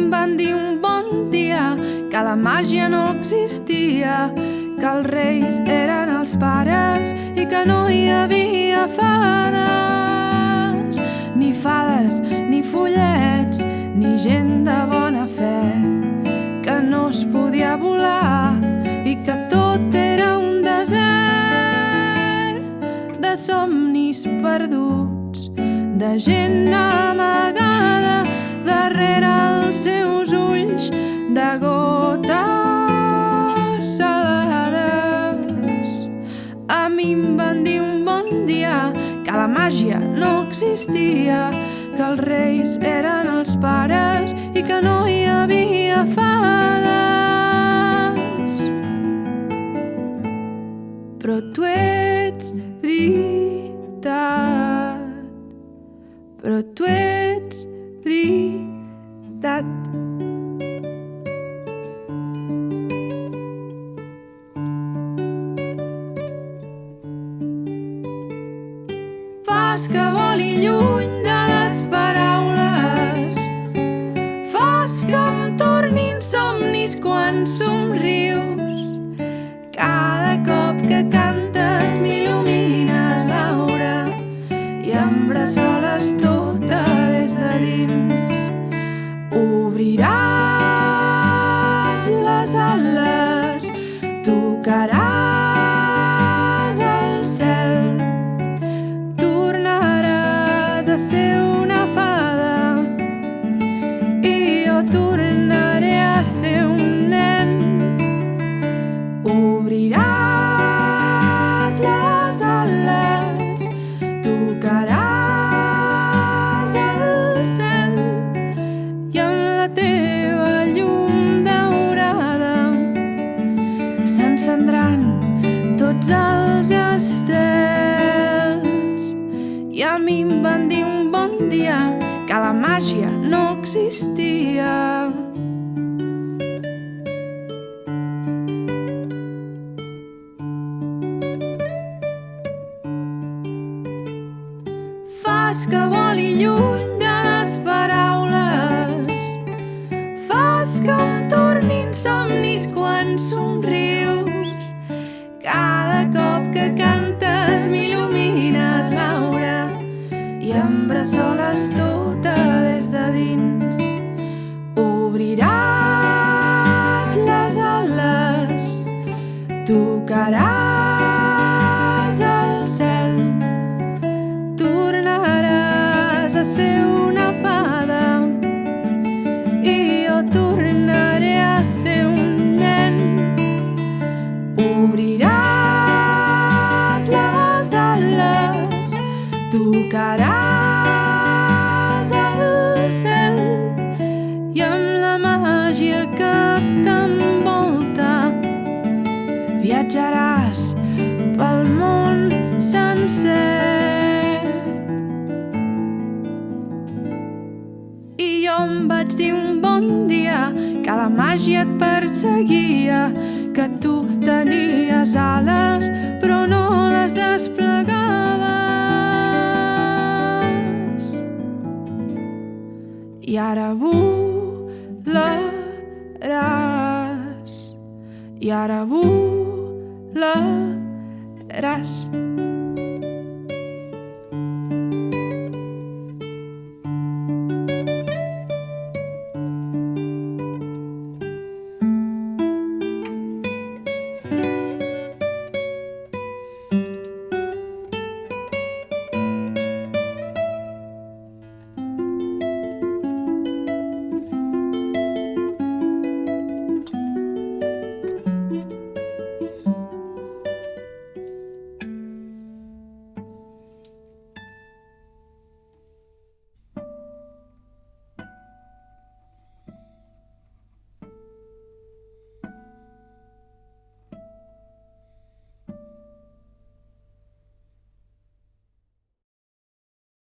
em van dir un bon dia que la màgia no existia, que els reis eren els pares i que no hi havia fades, ni fades, ni follets, ni gent de bona fe, que no es podia volar i que tot era un desert de somnis perduts, de gent amagada darrere els seus ulls de gotes salades. A mi em van dir un bon dia que la màgia no existia, que els reis eren els pares i que no hi havia fades. Però tu ets veritat, però tu ets veritat. Fas que voli lluny de les paraules, fas que em tornin somnis quan somrius. Cada cop que cantes m'il·lumines, Laura, i em bressoles tota des de dins. Obriràs les ales, tocaràs el cel, tornaràs a ser una fada i jo tornaré a ser un nen. Obriràs les ales, tocaràs el cel i amb la teva llum daurada s'encendran tots els estels. I a mi em van dir un bon dia que la màgia no existia. Fas que voli lluny de les paraules, fas que em tornin somnis quan somrius. Cada cop que cantes m'il·lumines, Laura, i em bressoles tota des de dins. Obriràs les ales, tocaràs el cel, tornaràs a ser una fada i jo tornaré a ser un nen. Obriràs les ales, tocaràs el cel i amb la màgia que t'envolta viatjaràs pel món sencer. I jo em vaig dir un bon dia que la màgia et perseguia, que tu tenies ales però no les desplegaves. I ara volaràs, i ara volaràs.